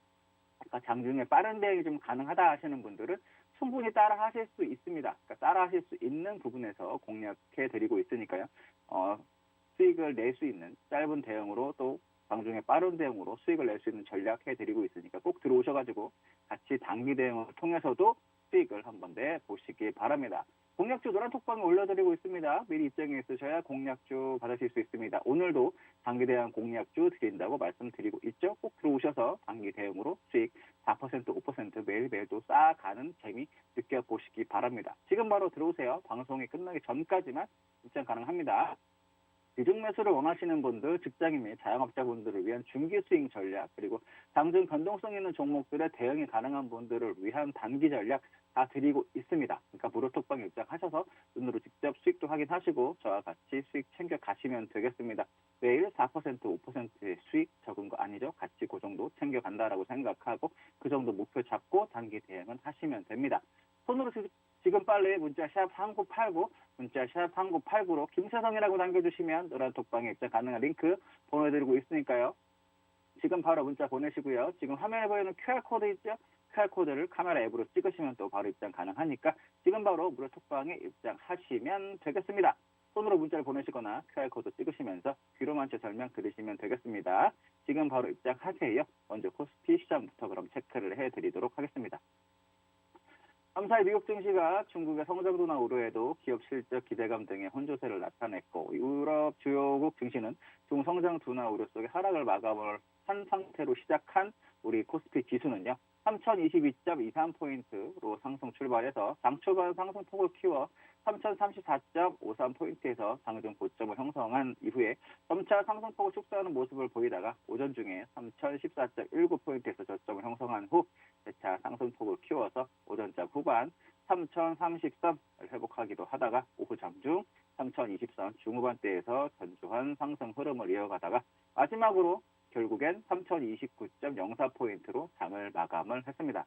그러니까 장중에 빠른 대응이 좀 가능하다 하시는 분들은 충분히 따라 하실 수 있습니다. 그러니까 따라 하실 수 있는 부분에서 공략해 드리고 있으니까요. 수익을 낼 수 있는 짧은 대응으로 또 장중에 빠른 대응으로 수익을 낼 수 있는 전략 해드리고 있으니까 꼭 들어오셔가지고 같이 단기 대응을 통해서도 수익을 한번 내보시기 바랍니다. 공략주 노란톡방에 올려드리고 있습니다. 미리 입장해 있으셔야 공략주 받으실 수 있습니다. 오늘도 단기 대응 공략주 드린다고 말씀드리고 있죠. 꼭 들어오셔서 단기 대응으로 수익 4%, 5% 매일매일 또 쌓아가는 재미 느껴보시기 바랍니다. 지금 바로 들어오세요. 방송이 끝나기 전까지만 입장 가능합니다. 비중 매수를 원하시는 분들, 직장인 및 자영업자분들을 위한 중기 수익 전략, 그리고 장중 변동성 있는 종목들의 대응이 가능한 분들을 위한 단기 전략 다 드리고 있습니다. 그러니까 무료톡방에 입장하셔서 눈으로 직접 수익도 확인하시고 저와 같이 수익 챙겨 가시면 되겠습니다. 매일 4%, 5%의 수익 적은 거 아니죠? 같이 그 정도 챙겨간다라고 생각하고 그 정도 목표 잡고 단기 대응은 하시면 됩니다. 손으로 지금 빨리 문자 샵 3989, 문자 샵 3989로 김세성이라고 남겨주시면 노란톡방에 입장 가능한 링크 보내드리고 있으니까요. 지금 바로 문자 보내시고요. 지금 화면에 보이는 QR코드 있죠? QR코드를 카메라 앱으로 찍으시면 또 바로 입장 가능하니까 지금 바로 무료 톡방에 입장하시면 되겠습니다. 손으로 문자를 보내시거나 QR코드 찍으시면서 귀로만 제 설명 들으시면 되겠습니다. 지금 바로 입장하세요. 먼저 코스피 시장부터 그럼 체크를 해드리도록 하겠습니다. 3사의 미국 증시가 중국의 성장 둔화 우려에도 기업 실적 기대감 등의 혼조세를 나타냈고 유럽 주요국 증시는 중성장 둔화 우려 속에 하락을 마감을 한 상태로 시작한 우리 코스피 지수는요. 3022.23포인트로 상승 출발해서 장 초반 상승폭을 키워 3034.53포인트에서 장중 고점을 형성한 이후에 점차 상승폭을 축소하는 모습을 보이다가 오전 중에 3014.19포인트에서 저점을 형성한 후 재차 상승폭을 키워서 오전장 후반 3030선을 회복하기도 하다가 오후 장중 3020선 중후반대에서 전주한 상승 흐름을 이어가다가 마지막으로 결국엔 3029.04포인트로 장을 마감을 했습니다.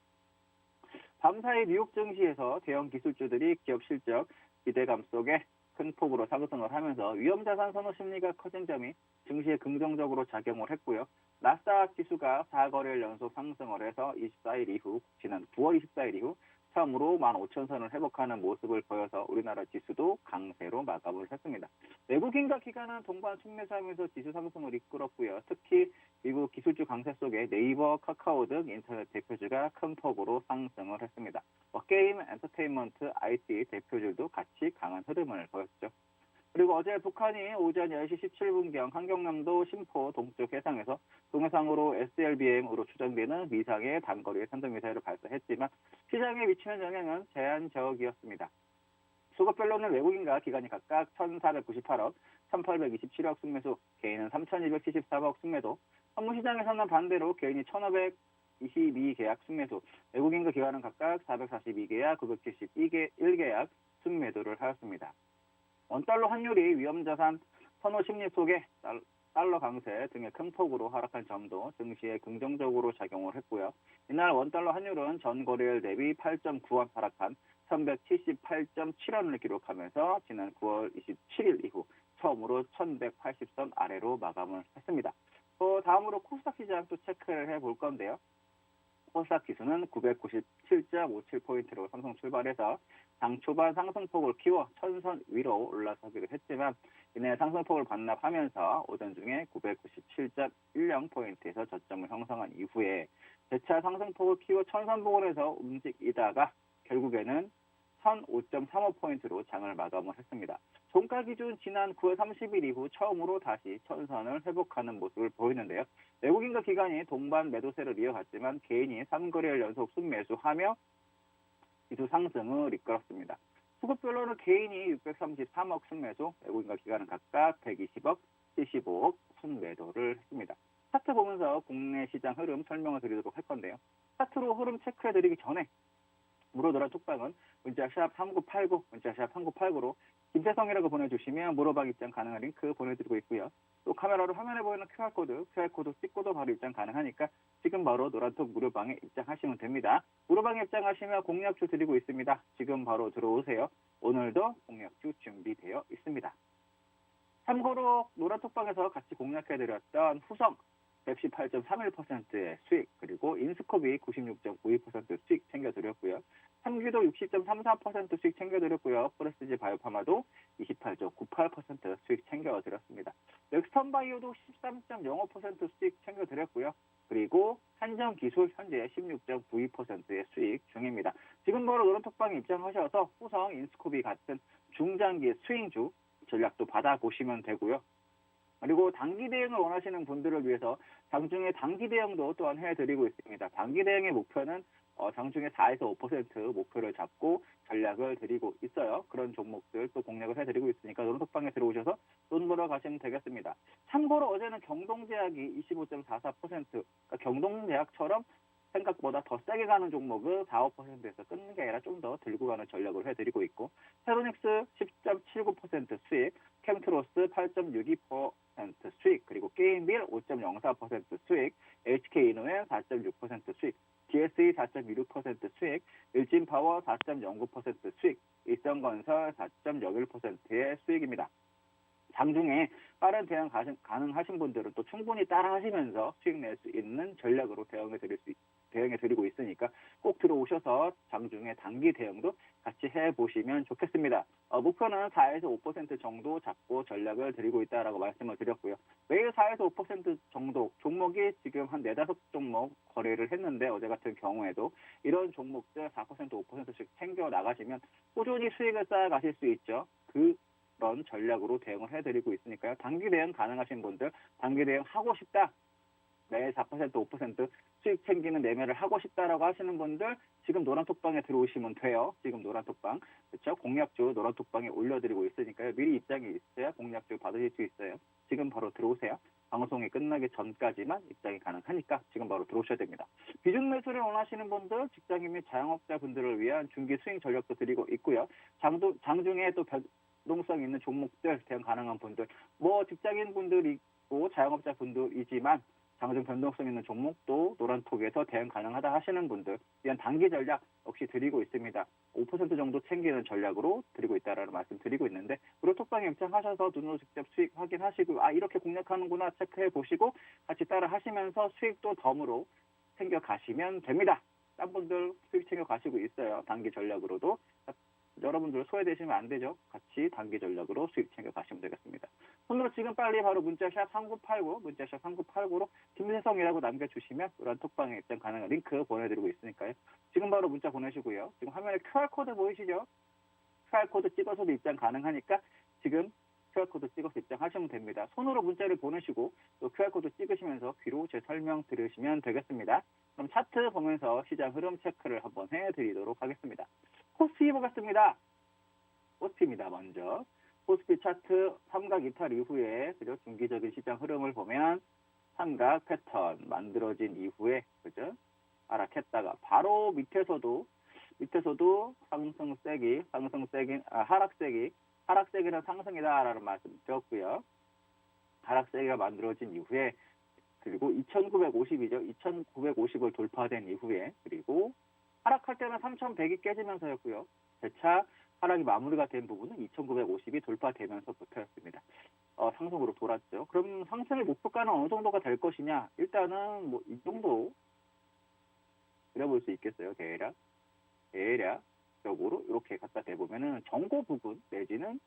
밤사이 미국 증시에서 대형 기술주들이 기업 실적 기대감 속에 큰 폭으로 상승을 하면서 위험자산 선호 심리가 커진 점이 증시에 긍정적으로 작용을 했고요. 나스닥 지수가 4거래일 연속 상승을 해서 24일 이후, 지난 9월 24일 이후 처음으로 15,000선을 회복하는 모습을 보여서 우리나라 지수도 강세로 마감을 했습니다. 외국인과 기관은 동반 순매수하면서 지수 상승을 이끌었고요. 특히 미국 기술주 강세 속에 네이버, 카카오 등 인터넷 대표주가 큰 폭으로 상승을 했습니다. 게임, 엔터테인먼트, IT 대표주도 같이 강한 흐름을 보였죠. 그리고 어제 북한이 오전 10시 17분경 한경남도 심포 동쪽 해상에서 동해상으로 SLBM으로 추정되는 미상의 단거리 탄도미사일을 발사했지만 시장에 미치는 영향은 제한적이었습니다. 수급별로는 외국인과 기관이 각각 1,498억, 1,827억 순매수, 개인은 3,274억 순매도, 선물시장에서는 반대로 개인이 1,522계약 순매수, 외국인과 기관은 각각 442계약, 971계약 순매도를 하였습니다. 원달러 환율이 위험자산 선호 심리 속에 달러 강세 등의 큰 폭으로 하락한 점도 증시에 긍정적으로 작용을 했고요. 이날 원달러 환율은 전 거래일 대비 8.9원 하락한 1,178.7원을 기록하면서 지난 9월 27일 이후 처음으로 1,180선 아래로 마감을 했습니다. 다음으로 코스닥 시장 또 체크를 해볼 건데요. 코스닥 지수는 997.57포인트로 상승 출발해서 장 초반 상승폭을 키워 1,000선 위로 올라서기도 했지만 이내 상승폭을 반납하면서 오전 중에 997.10포인트에서 저점을 형성한 이후에 재차 상승폭을 키워 1,000선 부근에서 움직이다가 결국에는 1,005.35포인트로 장을 마감을 했습니다. 종가 기준 지난 9월 30일 이후 처음으로 다시 1,000선을 회복하는 모습을 보이는데요. 외국인과 기관이 동반 매도세를 이어갔지만 개인이 3거래일 연속 순매수하며 지수 상승을 이끌었습니다. 수급별로는 개인이 633억 순매수, 외국인과 기관은 각각 120억, 75억 순매도를 했습니다. 차트 보면서 국내 시장 흐름 설명을 드리도록 할 건데요. 차트로 흐름 체크해드리기 전에 물어들어 톡방은 문자샵 3989, 문자샵 3989로 김태성이라고 보내주시면 물어방 입장 가능한 링크 보내드리고 있고요. 또 카메라로 화면에 보이는 QR코드 찍고도 바로 입장 가능하니까 지금 바로 노란톡 무료방에 입장하시면 됩니다. 무료방에 입장하시면 공략주 드리고 있습니다. 지금 바로 들어오세요. 오늘도 공략주 준비되어 있습니다. 참고로 노란톡방에서 같이 공략해드렸던 후성 118.31%의 수익, 그리고 인스코비 96.92% 수익 챙겨드렸고요. 삼기도 60.34% 수익 챙겨드렸고요. 프레스지 바이오파마도 28.98% 수익 챙겨드렸습니다. 넥스턴바이오도 13.05% 수익 챙겨드렸고요. 그리고 한정기술 현재 16.92%의 수익 중입니다. 지금 바로 노란톡방에 입장하셔서 후성, 인스코비 같은 중장기 스윙주 전략도 받아보시면 되고요. 그리고 단기 대응을 원하시는 분들을 위해서 장중에 단기 대응도 또한 해드리고 있습니다. 단기 대응의 목표는 장중에 4에서 5% 목표를 잡고 전략을 드리고 있어요. 그런 종목들 또 공략을 해드리고 있으니까 노란톡방에 들어오셔서 돈 벌어 가시면 되겠습니다. 참고로 어제는 경동제약이 25.44%, 그러니까 경동제약처럼 생각보다 더 세게 가는 종목을 4, 5%에서 끊는 게 아니라 좀 더 들고 가는 전략을 해드리고 있고, 세로닉스 10.79% 수익, 캠트로스 8.62% 수익, 그리고 게임빌 5.04% 수익, HK이노엔 4.6% 수익, DSE 4.26% 수익, 일진파워 4.09% 수익, 일성건설 4.01%의 수익입니다. 장중에 빠른 대응 가능하신 분들은 또 충분히 따라하시면서 수익 낼 수 있는 전략으로 대응해드리고 있으니까 꼭 들어오셔서 장중에 단기 대응도 같이 해보시면 좋겠습니다. 목표는 4에서 5% 정도 잡고 전략을 드리고 있다라고 말씀을 드렸고요. 매일 4에서 5% 정도 종목이 지금 한 4-5종목 거래를 했는데 어제 같은 경우에도 이런 종목들 4%, 5%씩 챙겨 나가시면 꾸준히 수익을 쌓아가실 수 있죠. 그런 전략으로 대응을 해드리고 있으니까요. 단기 대응 가능하신 분들, 단기 대응 하고 싶다, 매일 4%, 5% 수익 챙기는 매매를 하고 싶다라고 하시는 분들 지금 노란톡방에 들어오시면 돼요. 지금 노란톡방, 그렇죠? 공략주 노란톡방에 올려드리고 있으니까요. 미리 입장이 있어야 공략주 받으실 수 있어요. 지금 바로 들어오세요. 방송이 끝나기 전까지만 입장이 가능하니까 지금 바로 들어오셔야 됩니다. 비중 매수를 원하시는 분들, 직장인 및 자영업자분들을 위한 중기 스윙 전략도 드리고 있고요. 장중에 또 변동성 있는 종목들 대응 가능한 분들, 직장인 분들이고 자영업자 분들이지만 장중 변동성 있는 종목도 노란톡에서 대응 가능하다 하시는 분들 위한 단기 전략 역시 드리고 있습니다. 5% 정도 챙기는 전략으로 드리고 있다라는 말씀 드리고 있는데 무료톡방에 입장하셔서 눈으로 직접 수익 확인하시고 이렇게 공략하는구나 체크해 보시고 같이 따라 하시면서 수익도 덤으로 챙겨 가시면 됩니다. 딴 분들 수익 챙겨 가시고 있어요. 단기 전략으로도. 여러분들 소외되시면 안 되죠. 같이 단기 전략으로 수익 챙겨 가시면 되겠습니다. 손으로 지금 빨리 바로 문자샵 3989, 문자샵 3989로 김세성이라고 남겨주시면 이런 톡방에 입장 가능한 링크 보내드리고 있으니까요. 지금 바로 문자 보내시고요. 지금 화면에 QR코드 보이시죠? QR코드 찍어서도 입장 가능하니까 지금 QR코드 찍어서 입장하시면 됩니다. 손으로 문자를 보내시고 또 QR코드 찍으시면서 귀로 제 설명 들으시면 되겠습니다. 그럼 차트 보면서 시장 흐름 체크를 한번 해드리도록 하겠습니다. 코스피 보겠습니다. 코스피입니다. 먼저 코스피 차트 삼각 이탈 이후에 그죠? 중기적인 시장 흐름을 보면 삼각 패턴 만들어진 이후에 그죠? 하락했다가 바로 밑에서도 하락세기는 상승이다라는 말씀 드렸고요. 하락세기가 만들어진 이후에 그리고 2950이죠. 2950을 돌파된 이후에 그리고 하락할 때는 3100이 깨지면서였고요. 재차 하락이 마무리가 된 부분은 2950이 돌파되면서부터였습니다. 상승으로 돌았죠. 그럼 상승의 목표가는 어느 정도가 될 것이냐? 일단은 뭐 이 정도 그려볼 수 있겠어요. 대략적으로 이렇게 갖다 대보면은 정고 부분 내지는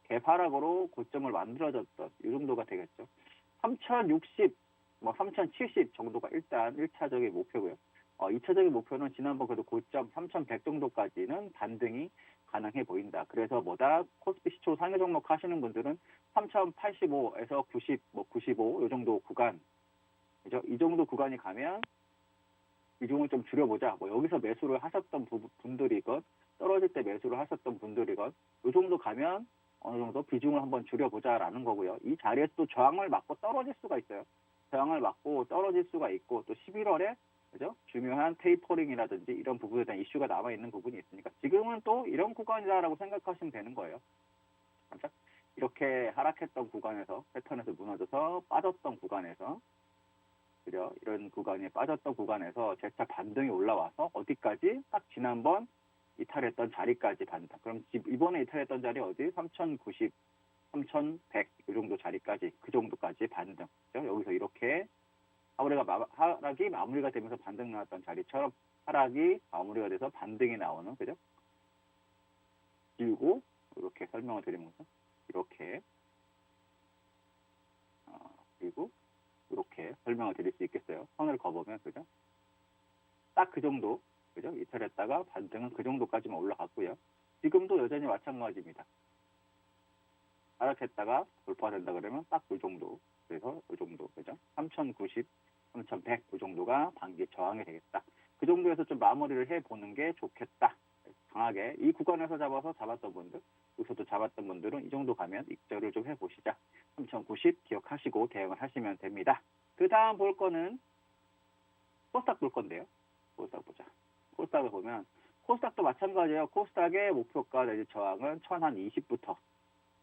개파락으로 고점을 만들어졌던 이 정도가 되겠죠. 3060, 3070 정도가 일단 1차적인 목표고요. 2차적인 목표는 지난번 그래도 고점 3100 정도까지는 반등이 가능해 보인다. 그래서 코스피 시초 상위 종목 하시는 분들은 3085에서 90, 95 이 정도 구간, 그죠? 이 정도 구간이 가면 비중을 좀 줄여보자. 여기서 매수를 하셨던 분들이건 떨어질 때 매수를 하셨던 분들이건 이 정도 가면 어느 정도 비중을 한번 줄여보자라는 거고요. 이 지에서 또 저항을 맞고 떨어질 수가 있어요. 저항을 맞고 떨어질 수가 있고 또 11월에 그죠? 중요한 테이퍼링이라든지 이런 부분에 대한 이슈가 남아있는 부분이 있으니까 지금은 또 이런 구간이다라고 생각하시면 되는 거예요. 그렇죠? 이렇게 하락했던 구간에서 패턴에서 무너져서 빠졌던 구간에서 그죠? 이런 구간이 빠졌던 구간에서 재차 반등이 올라와서 어디까지? 딱 지난번 이탈했던 자리까지 반등. 그럼 이번에 이탈했던 자리 어디? 3090, 3100 이 정도 자리까지 그 정도까지 반등. 그죠? 여기서 이렇게 하락이 마무리가 되면서 반등 나왔던 자리처럼 하락이 마무리가 돼서 반등이 나오는 그죠? 그리고 이렇게 설명을 드리면서 이렇게 그리고 이렇게 설명을 드릴 수 있겠어요. 선을 그어보면 그죠? 딱 그 정도 그죠? 이탈했다가 반등은 그 정도까지만 올라갔고요. 지금도 여전히 마찬가지입니다. 하락했다가 돌파된다 그러면 딱 그 정도. 그래서 이 정도 그죠? 3090, 3100 이 정도가 단기 저항이 되겠다. 그 정도에서 좀 마무리를 해보는 게 좋겠다. 강하게 이 구간에서 잡았던 분들, 여기서도 잡았던 분들은 이 정도 가면 익절을 좀 해보시자. 3090 기억하시고 대응을 하시면 됩니다. 그 다음 볼 거는 코스닥 볼 건데요. 코스닥 보자. 코스닥을 보면 코스닥도 마찬가지예요. 코스닥의 목표가 내지 저항은 1020부터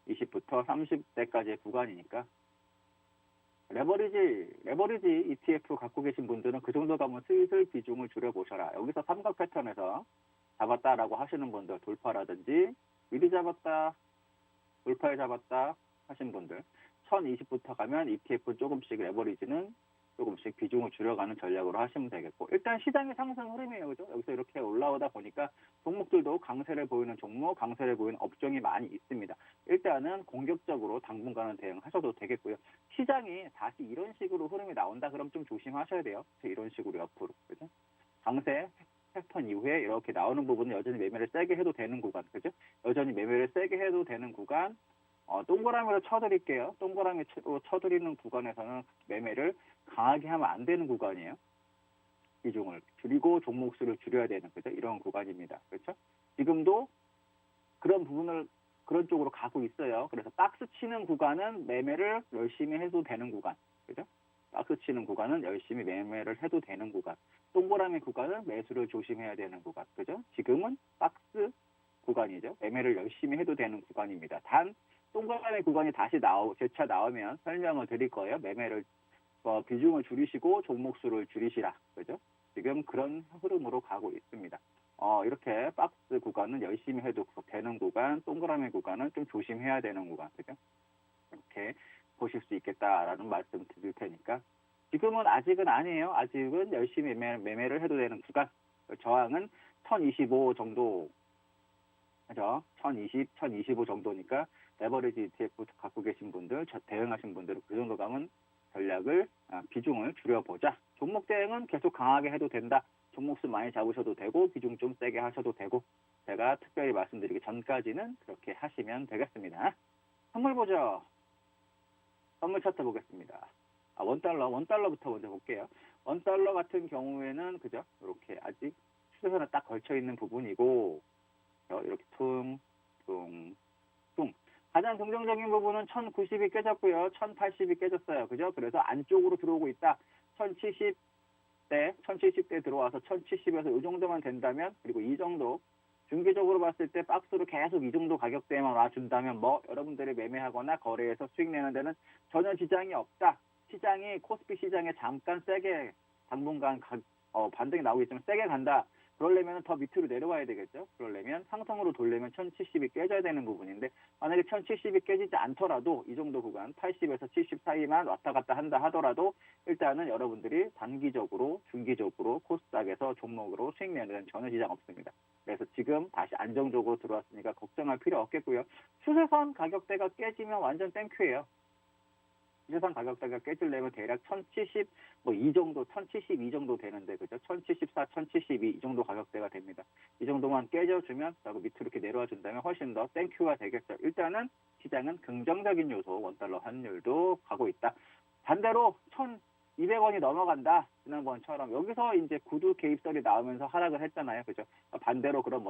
30대까지의 구간이니까 레버리지 ETF 갖고 계신 분들은 그 정도 가면 슬슬 비중을 줄여보셔라. 여기서 삼각 패턴에서 잡았다라고 하시는 분들, 돌파라든지 미리 잡았다, 돌파에 잡았다 하신 분들 1020부터 가면 ETF 조금씩 레버리지는 조금씩 비중을 줄여가는 전략으로 하시면 되겠고 일단 시장의 상승 흐름이에요. 그죠? 여기서 이렇게 올라오다 보니까 종목들도 강세를 보이는 종목, 강세를 보이는 업종이 많이 있습니다. 일단은 공격적으로 당분간은 대응하셔도 되겠고요. 시장이 다시 이런 식으로 흐름이 나온다 그럼 좀 조심하셔야 돼요. 이런 식으로 옆으로. 그죠? 강세 패턴 이후에 이렇게 나오는 부분은 여전히 매매를 세게 해도 되는 구간. 그죠? 여전히 매매를 세게 해도 되는 구간. 동그라미로 쳐드릴게요. 동그라미로 쳐드리는 구간에서는 매매를 강하게 하면 안 되는 구간이에요. 비중을 줄이고 종목 수를 줄여야 되는 거죠. 이런 구간입니다. 그렇죠? 지금도 그런 쪽으로 가고 있어요. 그래서 박스 치는 구간은 매매를 열심히 해도 되는 구간. 그죠? 박스 치는 구간은 열심히 매매를 해도 되는 구간. 동그라미 구간은 매수를 조심해야 되는 구간. 그죠? 지금은 박스 구간이죠. 매매를 열심히 해도 되는 구간입니다. 단 동그라미 구간이 다시 재차 나오면 설명을 드릴 거예요. 매매를 비중을 줄이시고 종목 수를 줄이시라. 그죠? 지금 그런 흐름으로 가고 있습니다. 이렇게 박스 구간은 열심히 해도 되는 구간, 동그라미 구간은 좀 조심해야 되는 구간. 그죠? 이렇게 보실 수 있겠다라는 말씀 드릴 테니까 지금은 아직은 아니에요. 아직은 열심히 매매를 해도 되는 구간. 저항은 1025 정도, 그죠? 1020, 1025 정도니까 레버리지 ETF 갖고 계신 분들, 대응하신 분들은 그 정도 가면 전략을, 비중을 줄여보자. 종목 대응은 계속 강하게 해도 된다. 종목수 많이 잡으셔도 되고 비중 좀 세게 하셔도 되고 제가 특별히 말씀드리기 전까지는 그렇게 하시면 되겠습니다. 선물 보죠. 선물 차트 보겠습니다. 원달러부터 먼저 볼게요. 원달러 같은 경우에는 그죠? 이렇게 아직 추세선에 딱 걸쳐 있는 부분이고 이렇게 퉁. 가장 긍정적인 부분은 1090이 깨졌고요. 1080이 깨졌어요. 그죠? 그래서 안쪽으로 들어오고 있다. 1070대 들어와서 1070에서 이 정도만 된다면, 그리고 이 정도 중기적으로 봤을 때 박스로 계속 이 정도 가격대만 와준다면 여러분들이 매매하거나 거래해서 수익 내는 데는 전혀 지장이 없다. 시장이 코스피 시장에 잠깐 세게 당분간 반등이 나오겠지만 세게 간다. 그러려면 더 밑으로 내려와야 되겠죠. 그러려면 상승으로 돌려면 1070이 깨져야 되는 부분인데 만약에 1070이 깨지지 않더라도 이 정도 구간 80에서 70 사이만 왔다 갔다 한다 하더라도 일단은 여러분들이 단기적으로 중기적으로 코스닥에서 종목으로 수익 내는 데는 전혀 지장 없습니다. 그래서 지금 다시 안정적으로 들어왔으니까 걱정할 필요 없겠고요. 추세선 가격대가 깨지면 완전 땡큐예요. 추세선 가격대가 깨지려면 대략 1070, 이 정도, 1072 정도 되는데, 그죠? 1074, 1072 이 정도 가격대가 됩니다. 이 정도만 깨져주면, 그리고 밑으로 이렇게 내려와 준다면 훨씬 더 땡큐가 되겠죠. 일단은 시장은 긍정적인 요소, 원달러 환율도 가고 있다. 반대로 1200원이 넘어간다. 지난번처럼. 여기서 이제 구두 개입설이 나오면서 하락을 했잖아요. 그죠? 반대로 그럼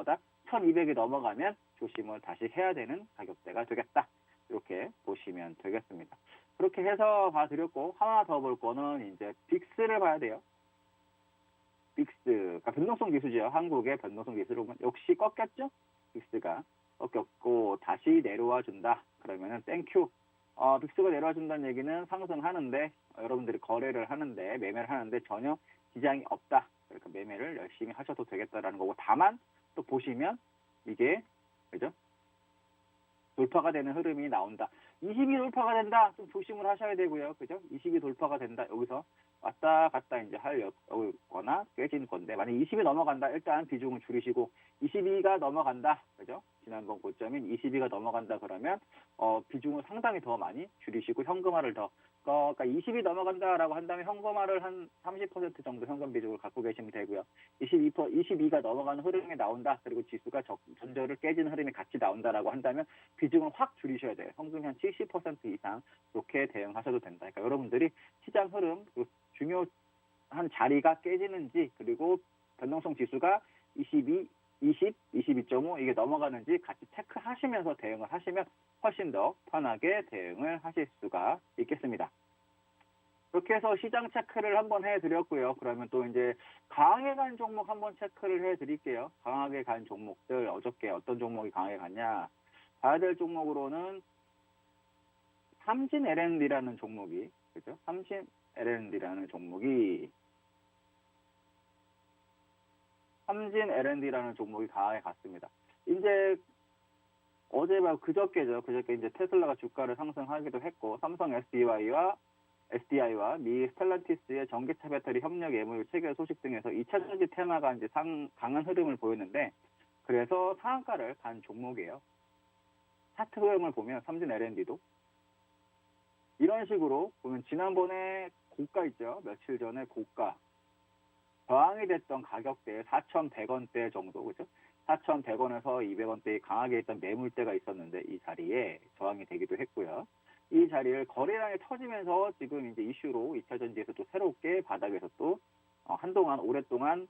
1200이 넘어가면 조심을 다시 해야 되는 가격대가 되겠다. 이렇게 보시면 되겠습니다. 그렇게 해서 봐드렸고, 하나 더 볼 거는 이제 빅스를 봐야 돼요. 빅스, 그러니까 변동성 지수죠. 한국의 변동성 지수로 역시 꺾였죠? 빅스가 꺾였고 다시 내려와 준다. 그러면은 땡큐. 빅스가 내려와 준다는 얘기는 상승하는데 여러분들이 거래를 하는데 매매를 하는데 전혀 지장이 없다. 그러니까 매매를 열심히 하셔도 되겠다라는 거고, 다만 또 보시면 이게 그죠? 돌파가 되는 흐름이 나온다. 20이 돌파가 된다. 좀 조심을 하셔야 되고요. 그죠? 20이 돌파가 된다. 여기서 왔다 갔다 이제 하거나 깨진 건데, 만약 20이 넘어간다. 일단 비중을 줄이시고, 22가 넘어간다. 그죠? 지난번 고점인 22가 넘어간다. 그러면, 비중을 상당히 더 많이 줄이시고, 현금화를 그러니까 20이 넘어간다라고 한다면 현금화를 한 30% 정도 현금 비중을 갖고 계시면 되고요. 22가 넘어가는 흐름이 나온다. 그리고 지수가 전저를 깨지는 흐름이 같이 나온다라고 한다면 비중을 확 줄이셔야 돼요. 현금 한 70% 이상 이렇게 대응하셔도 된다. 그러니까 여러분들이 시장 흐름, 중요한 자리가 깨지는지, 그리고 변동성 지수가 20, 22.5 이게 넘어가는지 같이 체크하시면서 대응을 하시면 훨씬 더 편하게 대응을 하실 수가 있겠습니다. 그렇게 해서 시장 체크를 한번 해드렸고요. 그러면 또 이제 강하게 간 종목 한번 체크를 해드릴게요. 강하게 간 종목들, 어저께 어떤 종목이 강하게 갔냐. 봐야 될 종목으로는 삼진 L&D라는 종목이, 그죠? 삼진 L&D라는 종목이 강하게 갔습니다. 이제 어제 그저께죠. 그저께 이제 테슬라가 주가를 상승하기도 했고, 삼성 SDI와 미 스텔란티스의 전기차 배터리 협력 예물 체결 소식 등에서 2차 전지 테마가 이제 강한 흐름을 보였는데, 그래서 상한가를 간 종목이에요. 차트 흐름을 보면 삼진 L&D도 이런 식으로 보면 지난번에 고가 있죠. 며칠 전에 고가 저항이 됐던 가격대 4,100원대 정도, 그죠? 4,100원에서 200원대에 강하게 있던 매물대가 있었는데 이 자리에 저항이 되기도 했고요. 이 자리를 거래량이 터지면서 지금 이제 이슈로 2차 전지에서 또 새롭게 바닥에서 또 오랫동안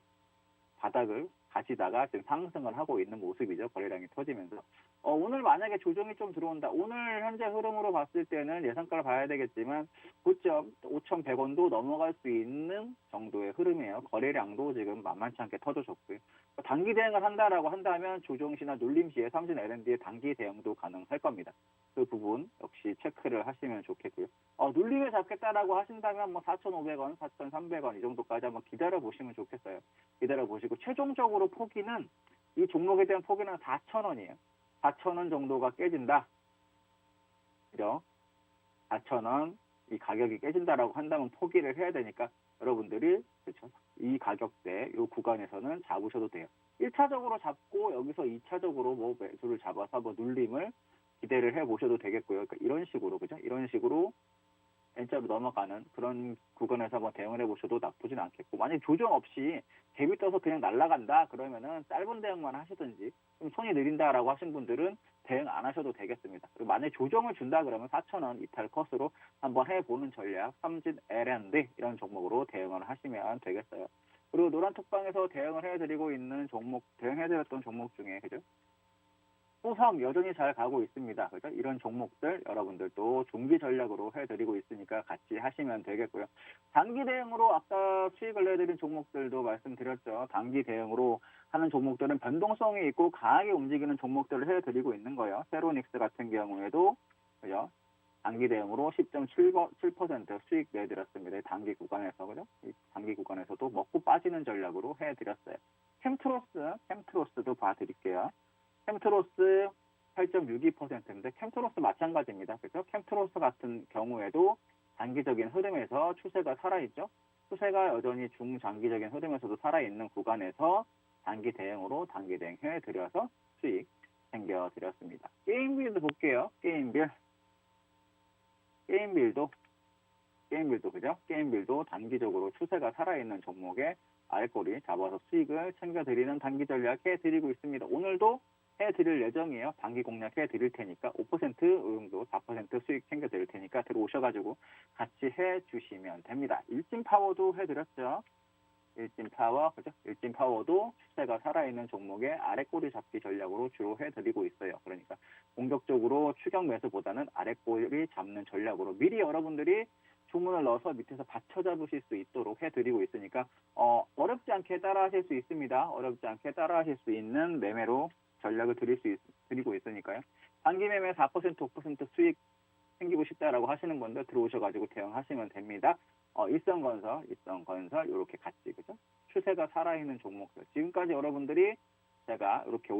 바닥을 가시다가 지금 상승을 하고 있는 모습이죠. 거래량이 터지면서. 오늘 만약에 조정이 좀 들어온다. 오늘 현재 흐름으로 봤을 때는 예상가를 봐야 되겠지만 고점 5,100원도 넘어갈 수 있는 정도의 흐름이에요. 거래량도 지금 만만치 않게 터져줬고요. 단기 대응을 한다라고 한다면 조정시나 눌림시에 삼진 L&D의 단기 대응도 가능할 겁니다. 그 부분 역시 체크를 하시면 좋겠고요. 눌림을 잡겠다라고 하신다면 뭐 4,500원, 4,300원 이 정도까지 한번 기다려 보시면 좋겠어요. 기다려 보시고 최종적으로 포기는 이 종목에 대한 포기는 4,000원이에요. 4,000원 정도가 깨진다. 그죠? 4,000원 이 가격이 깨진다라고 한다면 포기를 해야 되니까 여러분들이 그렇죠? 이 가격대 이 구간에서는 잡으셔도 돼요. 1차적으로 잡고 여기서 2차적으로 뭐 매수를 잡아서 뭐 눌림을 기대를 해 보셔도 되겠고요. 그러니까 이런 식으로 그죠? 이런 식으로 N자로 넘어가는 그런 구간에서 한번 대응을 해보셔도 나쁘진 않겠고, 만약 조정 없이 갭이 떠서 그냥 날아간다 그러면은 짧은 대응만 하시든지 좀 손이 느린다라고 하신 분들은 대응 안 하셔도 되겠습니다. 그리고 만약 조정을 준다 그러면 4,000원 이탈 컷으로 한번 해보는 전략, 삼진 L&D 이런 종목으로 대응을 하시면 되겠어요. 그리고 노란톡방에서 대응을 해드리고 있는 종목, 대응해드렸던 종목 중에 그죠? 소섬 여전히 잘 가고 있습니다. 그죠? 이런 종목들 여러분들도 중기 전략으로 해드리고 있으니까 같이 하시면 되겠고요. 단기 대응으로 아까 수익을 내드린 종목들도 말씀드렸죠. 단기 대응으로 하는 종목들은 변동성이 있고 강하게 움직이는 종목들을 해드리고 있는 거예요. 세로닉스 같은 경우에도 그죠? 단기 대응으로 10.7% 수익 내드렸습니다. 단기 구간에서 그죠? 단기 구간에서도 먹고 빠지는 전략으로 해드렸어요. 캠트로스도 봐드릴게요. 캠트로스 8.62%인데 캠트로스 마찬가지입니다. 그래서 캠트로스 같은 경우에도 단기적인 흐름에서 추세가 살아있죠. 추세가 여전히 중장기적인 흐름에서도 살아있는 구간에서 단기 대응으로 단기 대응 해드려서 수익 챙겨드렸습니다. 게임빌도 볼게요. 게임빌도 그죠? 게임빌도 단기적으로 추세가 살아있는 종목에 알꼬리 잡아서 수익을 챙겨드리는 단기 전략 해드리고 있습니다. 오늘도 해드릴 예정이에요. 단기 공략 해드릴 테니까 5% 의용도 4% 수익 챙겨드릴 테니까 들어오셔가지고 같이 해주시면 됩니다. 일진파워도 해드렸죠. 일진파워, 그죠? 일진파워도 추세가 살아있는 종목의 아랫꼬리 잡기 전략으로 주로 해드리고 있어요. 그러니까 공격적으로 추격 매수보다는 아랫꼬리 잡는 전략으로 미리 여러분들이 주문을 넣어서 밑에서 받쳐 잡으실 수 있도록 해드리고 있으니까 어렵지 않게 따라하실 수 있습니다. 어렵지 않게 따라하실 수 있는 매매로 전략을 드리고 있으니까요. 단기 매매 4%, 5% 수익 챙기고 싶다라고 하시는 분들 들어오셔가지고 대응하시면 됩니다. 일성건설 이렇게 같이 그죠? 추세가 살아있는 종목들. 지금까지 여러분들이 제가 이렇게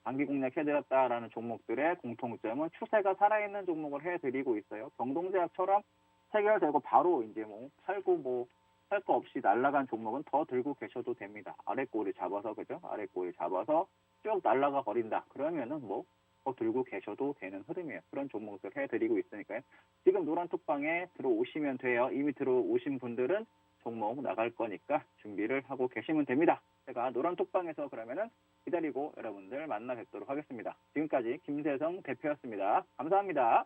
단기 공략 해드렸다라는 종목들의 공통점은 추세가 살아있는 종목을 해드리고 있어요. 경동제약처럼 체결되고 바로 이제 뭐 팔고 뭐 할 거 없이 날아간 종목은 더 들고 계셔도 됩니다. 아랫꼬리 잡아서 그죠? 아랫꼬리 잡아서 쭉 날아가 버린다. 그러면은 뭐 더 들고 계셔도 되는 흐름이에요. 그런 종목들 해드리고 있으니까요. 지금 노란톡방에 들어오시면 돼요. 이미 들어오신 분들은 종목 나갈 거니까 준비를 하고 계시면 됩니다. 제가 노란톡방에서 그러면은 기다리고 여러분들 만나 뵙도록 하겠습니다. 지금까지 김세성 대표였습니다. 감사합니다.